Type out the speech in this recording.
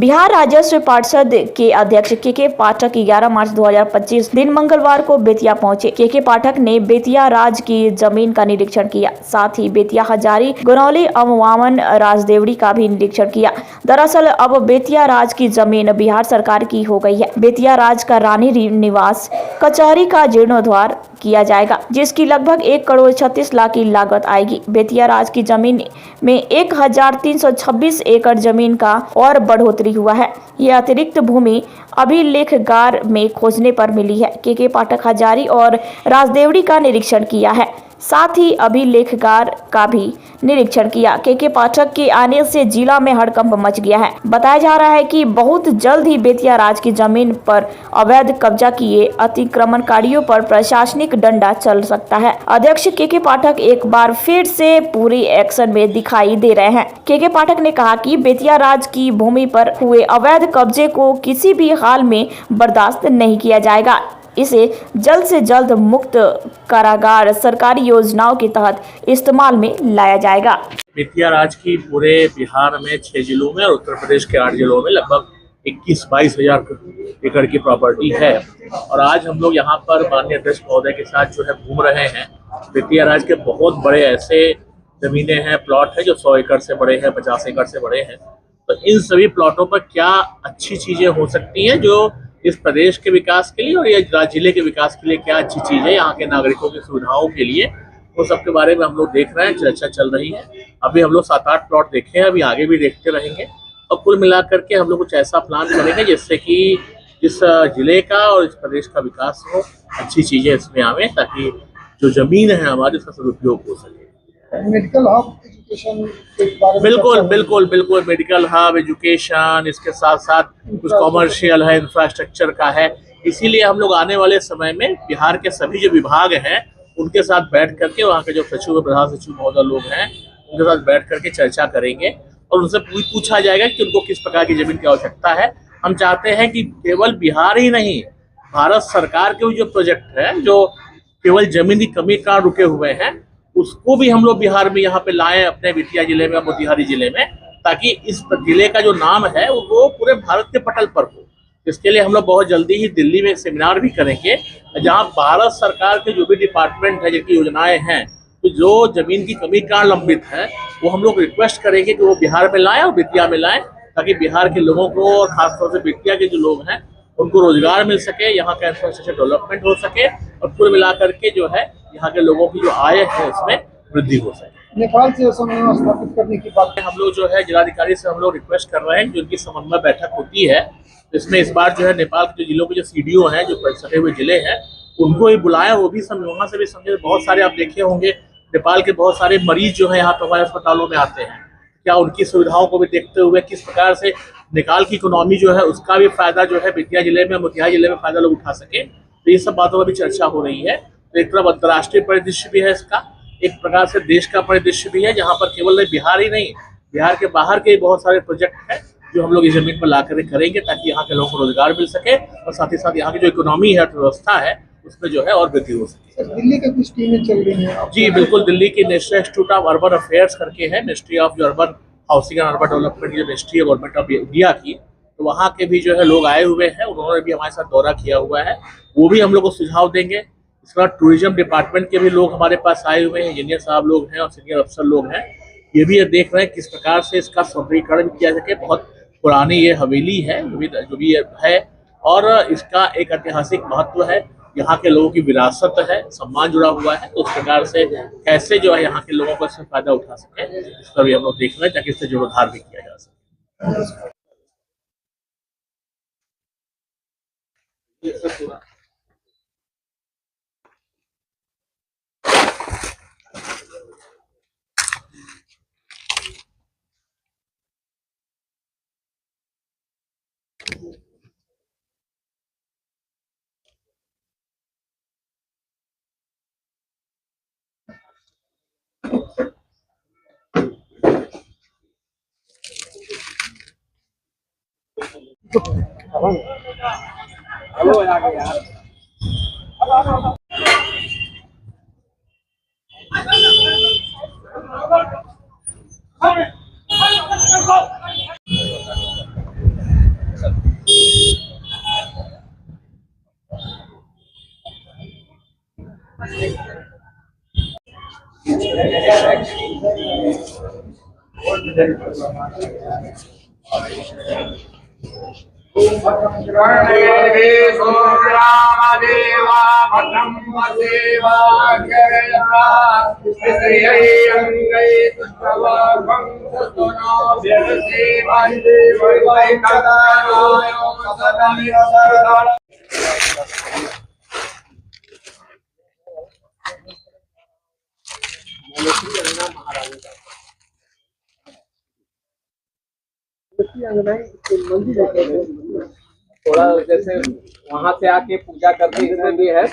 बिहार राजस्व पार्षद के अध्यक्ष के पाठक 11 मार्च 2025 दिन मंगलवार को बेतिया पहुंचे। के पाठक ने बेतिया राज की जमीन का निरीक्षण किया, साथ ही बेतिया हजारी गरौली अमवामन राजदेवड़ी का भी निरीक्षण किया। दरअसल अब बेतिया राज की जमीन बिहार सरकार की हो गई है। बेतिया राज का रानी निवास कचहरी का जीर्णोद्धार किया जाएगा, जिसकी लगभग 1 करोड़ 36 लाख की लागत आएगी। बेतिया राज की जमीन में 1326 एकड़ जमीन का और बढ़ोतरी हुआ है। यह अतिरिक्त भूमि अभिलेखगार में खोजने पर मिली है। के पाठक हजारी और राजदेवड़ी का निरीक्षण किया है, साथ ही अभिलेखगार का भी निरीक्षण किया। के पाठक के आने से जिला में हड़कंप मच गया है। बताया जा रहा है कि बहुत जल्द ही बेतिया राज की जमीन पर अवैध कब्जा किए अतिक्रमणकारियों पर प्रशासनिक डंडा चल सकता है। अध्यक्ष के पाठक एक बार फिर से पूरी एक्शन में दिखाई दे रहे हैं। के पाठक ने कहा कि बेतिया राज की भूमि पर हुए अवैध कब्जे को किसी भी हाल में बर्दाश्त नहीं किया जाएगा। इसे जल्द से जल्द मुक्त कारागार सरकारी योजनाओं के तहत इस्तेमाल में लाया जाएगा। बेतिया राज की पूरे बिहार में 6 जिलों में और उत्तर प्रदेश के 8 जिलों में लगभग 21-22 हजार एकड़ की प्रॉपर्टी है। और आज हम लोग यहाँ पर माननीय अध्यक्ष महोदय के साथ जो है घूम रहे हैं। बेतिया राज के बहुत बड़े ऐसे जमीनें हैं, प्लॉट है जो 100 एकड़ से बड़े हैं, 50 एकड़ से बड़े हैं। तो इन सभी प्लॉटों पर क्या अच्छी चीजें हो सकती हैं जो इस प्रदेश के विकास के लिए और ये जिले के विकास के लिए क्या अच्छी चीज है यहाँ के नागरिकों की सुविधाओं के लिए, वो सब के बारे में हम लोग देख रहे हैं। चर्चा चल रही है। अभी हम लोग 7-8 प्लॉट देखे हैं, अभी आगे भी देखते रहेंगे और कुल मिलाकर के हम लोग कुछ ऐसा प्लान करेंगे जिससे कि इस जिले का और इस प्रदेश का विकास हो, अच्छी चीजें इसमें आवे, ताकि जो जमीन है हमारी उसका सदुपयोग हो सके। मेडिकल हब एजुकेशन के बारे में बिल्कुल मेडिकल हब एजुकेशन, इसके साथ साथ कुछ कॉमर्शियल है, इंफ्रास्ट्रक्चर का है। इसीलिए हम लोग आने वाले समय में बिहार के सभी जो विभाग हैं उनके साथ बैठ करके, वहाँ के जो सचिव प्रधान सचिव महोदय लोग हैं उनके साथ बैठ करके चर्चा करेंगे और उनसे पूछा जाएगा कि उनको किस प्रकार की जमीन की आवश्यकता है। हम चाहते हैं कि केवल बिहार ही नहीं, भारत सरकार के जो प्रोजेक्ट है जो केवल जमीन की कमी का रुके हुए हैं, उसको भी हम लोग बिहार में यहाँ पे लाएं, अपने बेतिया जिले में, मोतिहारी जिले में, ताकि इस जिले का जो नाम है वो पूरे भारत के पटल पर हो। इसके लिए हम लोग बहुत जल्दी ही दिल्ली में एक सेमिनार भी करेंगे, जहाँ भारत सरकार के जो भी डिपार्टमेंट है, जिनकी योजनाएं हैं, तो जो जमीन की कमी का लंबित है, वो हम लोग रिक्वेस्ट करेंगे कि वो बिहार में लाएं और बेतिया में लाएं, ताकि बिहार के लोगों को और खासतौर से बेतिया के जो लोग हैं उनको रोजगार मिल सके, यहाँ का इंफ्रास्ट्रक्चर डेवलपमेंट हो सके और कुल मिलाकर के जो है यहाँ के लोगों की जो आय है उसमें वृद्धि हो सके। नेपाल से समन्वय स्थापित करने की बात हम लोग जो है जिलाधिकारी से हम लोग रिक्वेस्ट कर रहे हैं कि उनकी समन्वय बैठक होती है, इसमें इस बार जो है नेपाल के जो जिलों के जो सीडीओ हैं, जो सटे हुए जिले हैं, उनको ही बुलाएं, वो भी वहाँ से भी समझे। बहुत सारे आप देखे होंगे नेपाल के बहुत सारे मरीज जो है यहाँ पर हमारे अस्पतालों में आते हैं, क्या उनकी सुविधाओं को भी देखते हुए किस प्रकार से नेपाल की इकोनॉमी जो है उसका भी फायदा जो है बेतिया जिले में, मोतिहारी जिले में फायदा लोग उठा सके। तो ये सब बातों पर भी चर्चा हो रही है। तो एक तरफ अंतर्राष्ट्रीय परिदृश्य भी है इसका, एक प्रकार से देश का परिदृश्य भी है, जहाँ पर केवल बिहार ही नहीं, बिहार के बाहर के बहुत सारे प्रोजेक्ट हैं जो हम लोग इस जमीन पर ला कर करेंगे, ताकि यहाँ के लोगों को रोजगार मिल सके और साथ ही साथ यहाँ की जो इकोनॉमी है, अर्थव्यवस्था है, उसमें जो है और वृद्धि हो सके। दिल्ली के कुछ टीमें चल रही हैं? जी बिल्कुल, दिल्ली की national institute of urban affairs करके है, मिनिस्ट्री ऑफ जो urban housing and urban development, जो मिनिस्ट्री है गवर्नमेंट ऑफ इंडिया की, तो वहाँ के भी जो है लोग आए हुए हैं, उन्होंने भी हमारे साथ दौरा किया हुआ है, वो भी हम लोग को सुझाव देंगे। इसके बाद टूरिज्म डिपार्टमेंट के भी लोग हमारे पास आए हुए हैं, इंजीनियर साहब लोग हैं और सीनियर अफसर लोग हैं, ये भी देख रहे हैं किस प्रकार से इसका सौंदर्यीकरण किया जाए। बहुत पुरानी ये हवेली है जो भी है और इसका एक ऐतिहासिक महत्व है, यहाँ के लोगों की विरासत है, सम्मान जुड़ा हुआ है, तो उस प्रकार से कैसे जो है यहाँ के लोगों को इससे फायदा उठा सके, इसका भी हम लोग देख रहे हैं, ताकि इससे जीर्णोद्धार भी किया जा सके। हेलो यार थोड़ा जैसे वहां से आके पूजा करते इसमें भी है